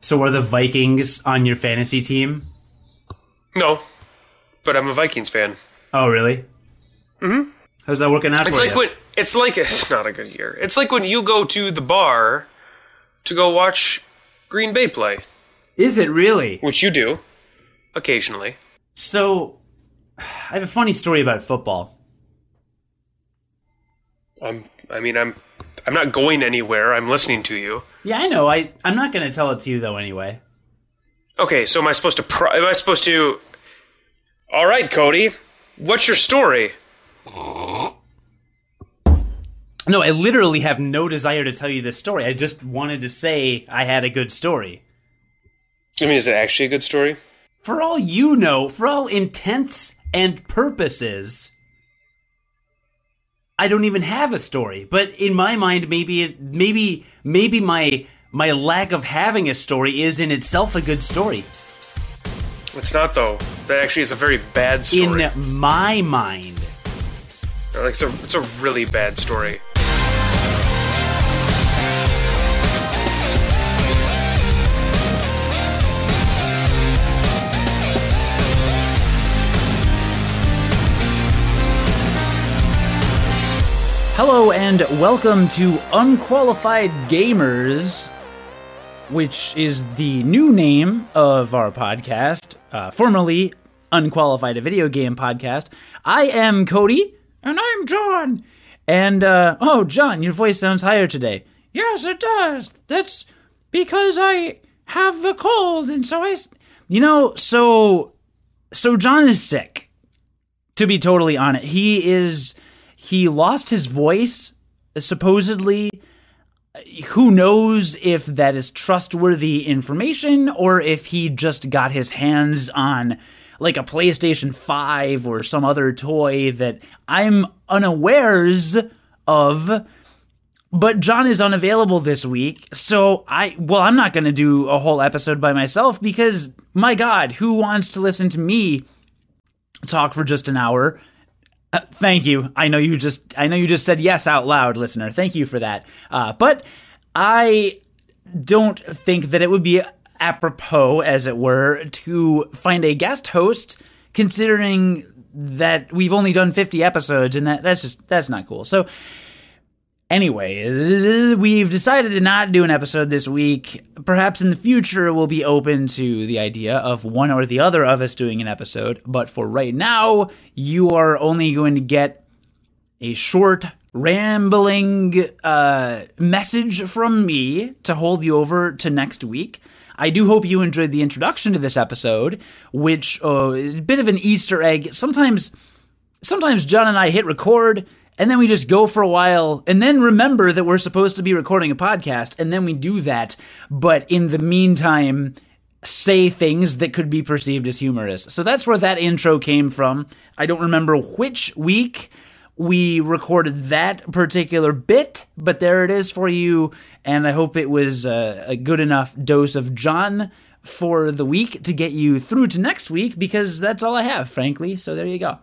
So are the Vikings on your fantasy team? No, but I'm a Vikings fan. Oh, really? Mm-hmm. How's that working out for you? It's not a good year. It's like when you go to the bar to go watch Green Bay play. Is it really? Which you do, occasionally. So, I have a funny story about football. I'm not going anywhere. I'm listening to you. Yeah, I know. I'm not going to tell it to you, though, anyway. Okay, so am I supposed to... All right, Cody, what's your story? No, I literally have no desire to tell you this story. I just wanted to say I had a good story. I mean, is it actually a good story? For all you know, for all intents and purposes, I don't even have a story. But in my mind, maybe my lack of having a story is in itself a good story. It's not, though. That actually is a very bad story. In my mind. It's a really bad story. Hello and welcome to Unqualified Gamers, which is the new name of our podcast, formerly Unqualified, a video game podcast. I am Cody. And I'm John. And, oh, John, your voice sounds higher today. Yes, it does. That's because I have the cold, and so so John is sick, to be totally honest. He lost his voice, supposedly. Who knows if that is trustworthy information, or if he just got his hands on like a PlayStation 5 or some other toy that I'm unawares of. But John is unavailable this week, so I'm not going to do a whole episode by myself because, my God, who wants to listen to me talk for just an hour? Thank you. I know you just said yes out loud, listener. Thank you for that. But I don't think that it would be apropos, as it were, to find a guest host, considering that we've only done 50 episodes, and that's not cool. So anyway, we've decided to not do an episode this week. Perhaps in the future we'll be open to the idea of one or the other of us doing an episode, but for right now, you are only going to get a short, rambling message from me to hold you over to next week. I do hope you enjoyed the introduction to this episode, which is a bit of an Easter egg. Sometimes John and I hit record, and then we just go for a while, and then remember that we're supposed to be recording a podcast, and then we do that, but in the meantime, say things that could be perceived as humorous. So that's where that intro came from. I don't remember which week we recorded that particular bit, but there it is for you, and I hope it was a good enough dose of John for the week to get you through to next week, because that's all I have, frankly, so there you go.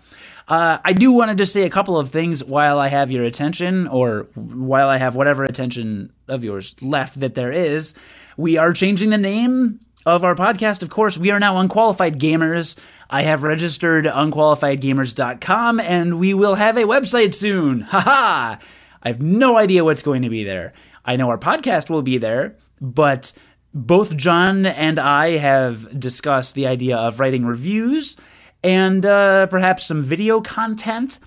I do want to just say a couple of things while I have your attention, or while I have whatever attention of yours left that there is. We are changing the name of our podcast, of course. We are now Unqualified Gamers. I have registered unqualifiedgamers.com, and we will have a website soon. Haha! I have no idea what's going to be there. I know our podcast will be there, but both John and I have discussed the idea of writing reviews and perhaps some video content.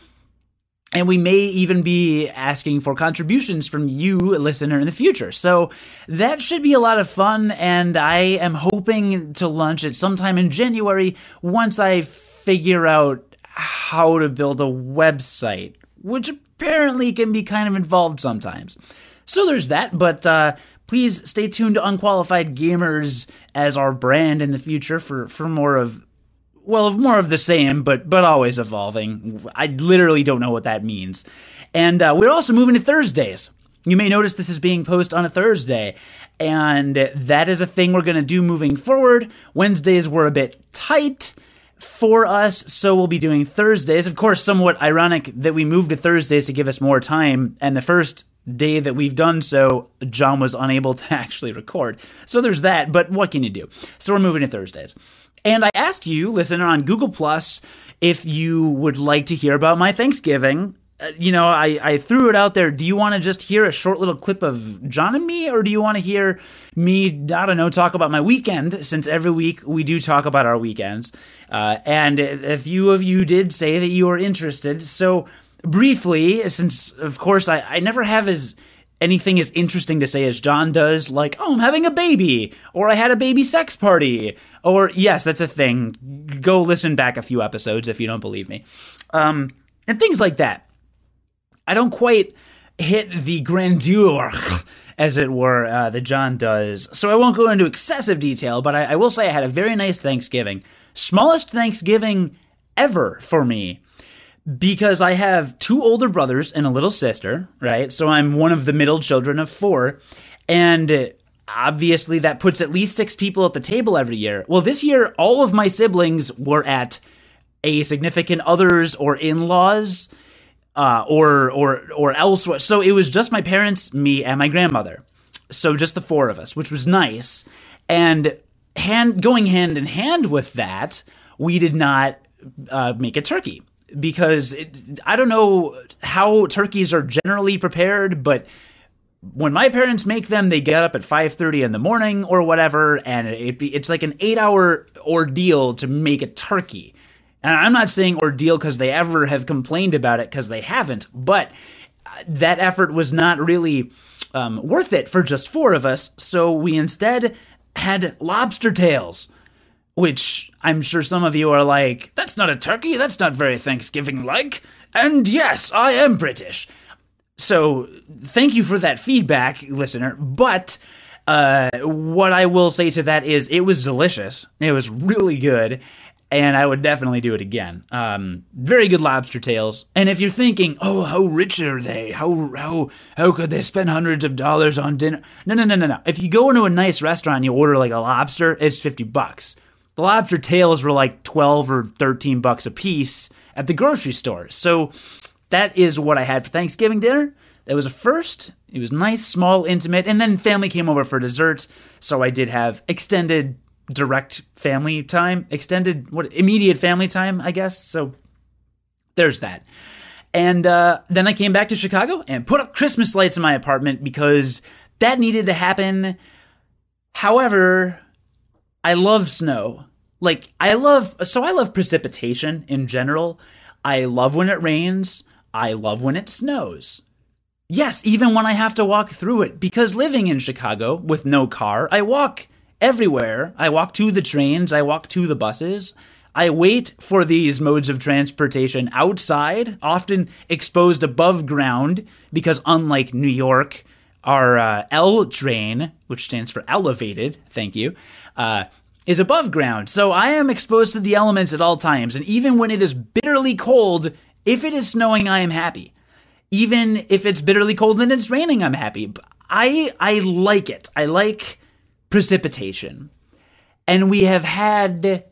And we may even be asking for contributions from you, listener, in the future. So that should be a lot of fun, and I am hoping to launch it sometime in January once I figure out how to build a website, which apparently can be kind of involved sometimes. So there's that, but please stay tuned to Unqualified Gamers as our brand in the future for more of the same, but always evolving. I literally don't know what that means. And we're also moving to Thursdays. You may notice this is being posted on a Thursday, and that is a thing we're going to do moving forward. Wednesdays were a bit tight, for us, so we'll be doing Thursdays. Of course, somewhat ironic that we moved to Thursdays to give us more time, and the first day that we've done so, John was unable to actually record. So there's that, but what can you do? So we're moving to Thursdays. And I asked you, listener, on Google Plus, if you would like to hear about my Thanksgiving. I threw it out there. Do you want to just hear a short little clip of John and me, or do you want to hear me, I don't know, talk about my weekend, since every week we do talk about our weekends. And a few of you did say that you were interested. So briefly, since, of course, I never have anything as interesting to say as John does, like, oh, I'm having a baby, or I had a baby sex party, or, yes, that's a thing. Go listen back a few episodes if you don't believe me. And things like that. I don't quite hit the grandeur, as it were, that John does. So I won't go into excessive detail, but I will say I had a very nice Thanksgiving. Smallest Thanksgiving ever for me, because I have 2 older brothers and a little sister, right? So I'm one of the middle children of 4. And obviously that puts at least 6 people at the table every year. Well, this year, all of my siblings were at a significant other's or in-laws, or elsewhere. So it was just my parents, me, and my grandmother. So just the 4 of us, which was nice. And going hand in hand with that, we did not make a turkey. Because I don't know how turkeys are generally prepared, but when my parents make them, they get up at 5:30 in the morning or whatever, and it's like an 8-hour ordeal to make a turkey. And I'm not saying ordeal because they ever have complained about it, because they haven't, but that effort was not really worth it for just 4 of us, so we instead had lobster tails, which I'm sure some of you are like, that's not a turkey, that's not very Thanksgiving-like, and yes, I am British. So thank you for that feedback, listener, but what I will say to that is it was delicious, it was really good, and I would definitely do it again. Very good lobster tails. And if you're thinking, oh, how rich are they? How could they spend hundreds of dollars on dinner? No. If you go into a nice restaurant and you order like a lobster, it's $50. The lobster tails were like $12 or $13 a piece at the grocery store. So that is what I had for Thanksgiving dinner. That was a first. It was nice, small, intimate. And then family came over for dessert. So I did have extended direct family time, immediate family time, I guess. So there's that. And then I came back to Chicago and put up Christmas lights in my apartment because that needed to happen. However, I love snow. I love precipitation in general. I love when it rains. I love when it snows. Yes, even when I have to walk through it, because living in Chicago with no car, I walk everywhere. I walk to the trains. I walk to the buses. I wait for these modes of transportation outside, often exposed above ground, because unlike New York, our L train, which stands for elevated, thank you, is above ground. So I am exposed to the elements at all times. And even when it is bitterly cold, if it is snowing, I am happy. Even if it's bitterly cold and it's raining, I'm happy. I like it. I like precipitation. And we have had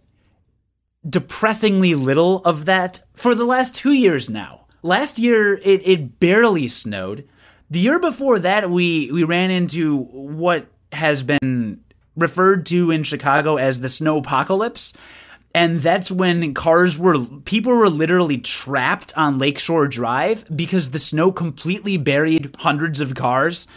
depressingly little of that for the last 2 years now. Last year, it barely snowed. The year before that, we ran into what has been referred to in Chicago as the snowpocalypse. And that's when people were literally trapped on Lakeshore Drive because the snow completely buried hundreds of cars.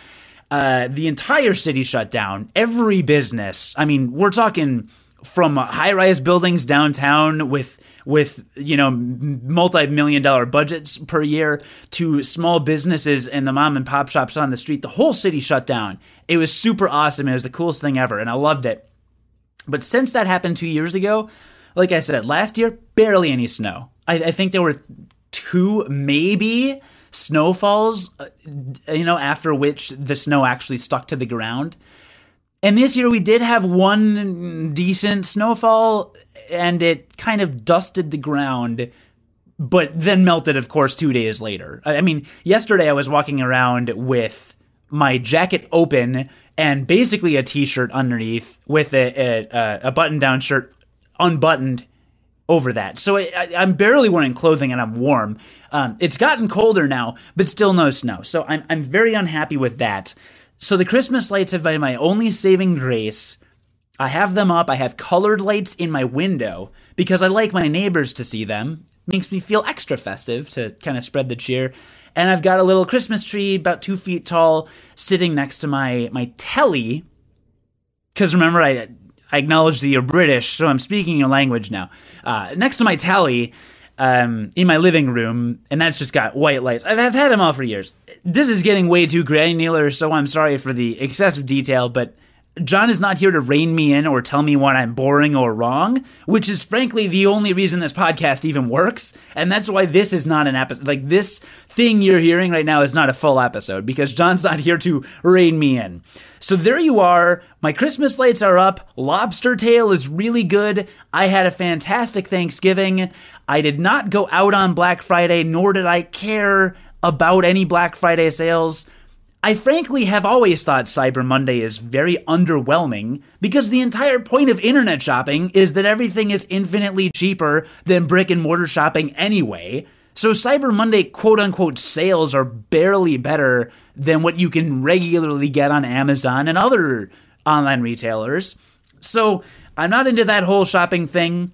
The entire city shut down. Every business. I mean, we're talking from high-rise buildings downtown with multi-million-dollar budgets per year to small businesses and the mom and pop shops on the street. The whole city shut down. It was super awesome. It was the coolest thing ever, and I loved it. But since that happened 2 years ago, like I said, last year, barely any snow. I think there were 2, maybe, snowfalls, after which the snow actually stuck to the ground. And this year we did have 1 decent snowfall, and it kind of dusted the ground, but then melted, of course, 2 days later. I mean, yesterday I was walking around with my jacket open and basically a t-shirt underneath with a button-down shirt unbuttoned over that. So I'm barely wearing clothing and I'm warm. It's gotten colder now, but still no snow. So I'm very unhappy with that. So the Christmas lights have been my only saving grace. I have them up. I have colored lights in my window because I like my neighbors to see them. Makes me feel extra festive to kind of spread the cheer. And I've got a little Christmas tree about 2 feet tall sitting next to my telly. Because remember, I acknowledge that you're British, so I'm speaking your language now. Next to my telly in my living room, and that's just got white lights. I've had them all for years. This is getting way too granular, so I'm sorry for the excessive detail, but John is not here to rein me in or tell me when I'm boring or wrong, which is frankly the only reason this podcast even works, and that's why this is not an episode. Like, this thing you're hearing right now is not a full episode, because John's not here to rein me in. So there you are. My Christmas lights are up. Lobster tail is really good. I had a fantastic Thanksgiving. I did not go out on Black Friday, nor did I care about any Black Friday sales. I frankly have always thought Cyber Monday is very underwhelming because the entire point of internet shopping is that everything is infinitely cheaper than brick and mortar shopping anyway. So Cyber Monday quote-unquote sales are barely better than what you can regularly get on Amazon and other online retailers. So I'm not into that whole shopping thing.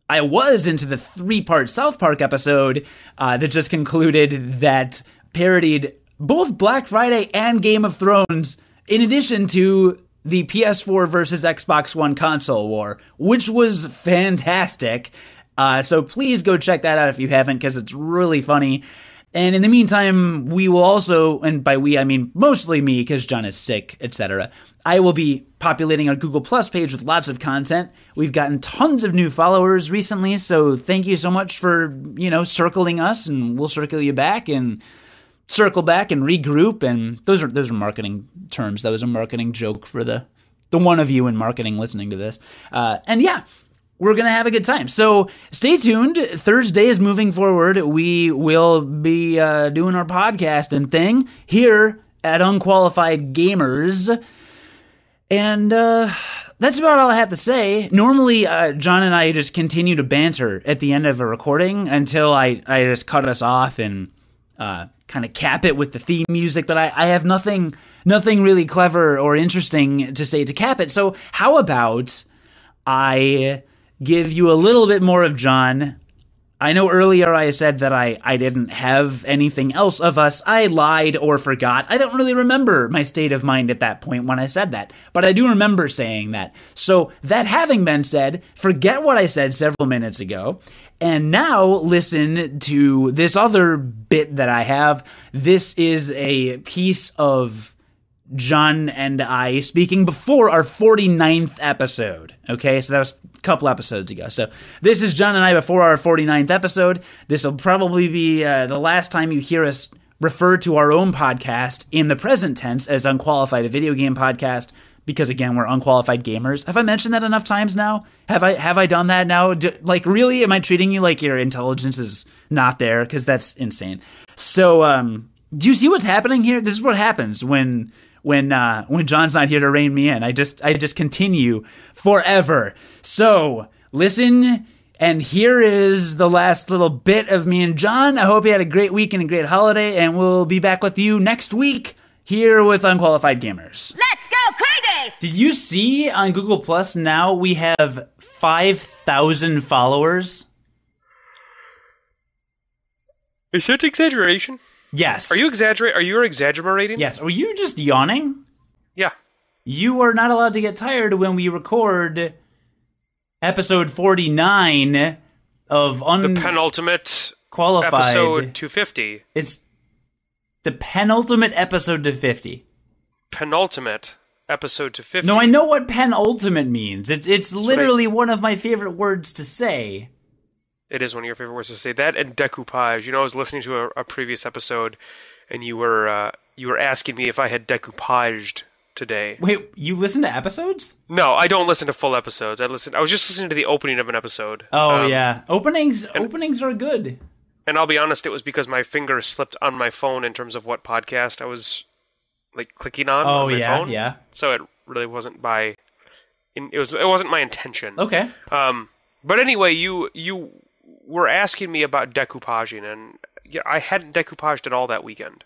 I was into the 3-part South Park episode that just concluded that parodied both Black Friday and Game of Thrones, in addition to the PS4 versus Xbox One console war, which was fantastic. So please go check that out if you haven't, because it's really funny. And in the meantime, we will also, and by we I mean mostly me, because John is sick, etc., I will be populating our Google Plus page with lots of content. We've gotten tons of new followers recently, so thank you so much for, circling us, and we'll circle you back, and circle back and regroup, and those are marketing terms. That was a marketing joke for the one of you in marketing listening to this. And yeah, we're going to have a good time. So stay tuned. Thursdays moving forward, we will be doing our podcast and thing here at Unqualified Gamers. And that's about all I have to say. Normally, John and I just continue to banter at the end of a recording until I just cut us off and kind of cap it with the theme music, but I have nothing really clever or interesting to say to cap it. So how about I give you a little bit more of John? I know earlier I said that I didn't have anything else of us. I lied or forgot. I don't really remember my state of mind at that point when I said that, but I do remember saying that. So that having been said, forget what I said several minutes ago. And now listen to this other bit that I have. This is a piece of John and I speaking before our 49th episode. Okay, so that was a couple episodes ago. So this is John and I before our 49th episode. This will probably be the last time you hear us refer to our own podcast in the present tense as Unqualified, a video game podcast. Because again, we're unqualified gamers. Have I mentioned that enough times now? Have I done that now? Really? Am I treating you like your intelligence is not there? Because that's insane. So, do you see what's happening here? This is what happens when John's not here to rein me in. I just continue forever. So listen, and here is the last little bit of me and John. I hope you had a great week and a great holiday, and we'll be back with you next week here with Unqualified Gamers. Let's go crazy! Did you see on Google Plus now we have 5,000 followers? Is that exaggeration? Yes. Are you exaggerating? Yes. Are you just yawning? Yeah. You are not allowed to get tired when we record episode 49 of the penultimate Qualified. Episode 250. It's the penultimate episode to 50. Penultimate episode to 50. No, I know what penultimate means. It's literally one of my favorite words to say. It is one of your favorite words to say. That and decoupage. I was listening to a previous episode, and you were asking me if I had decoupaged today. Wait, you listen to episodes? No, I don't listen to full episodes. I was just listening to the opening of an episode. Oh yeah, openings are good. And I'll be honest, it was because my finger slipped on my phone in terms of what podcast I was clicking on my phone. Yeah. So it really wasn't it wasn't my intention. Okay. But anyway, you were asking me about decoupaging, and I hadn't decoupaged at all that weekend.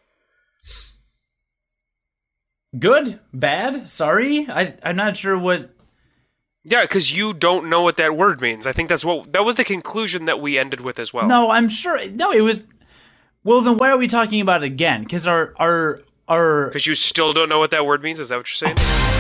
Good? Bad? Sorry? I'm not sure what... Yeah, because you don't know what that word means. I think that was the conclusion that we ended with as well. No, I'm sure... No, it was... Well, then why are we talking about it again? Because our... Because you still don't know what that word means? Is that what you're saying?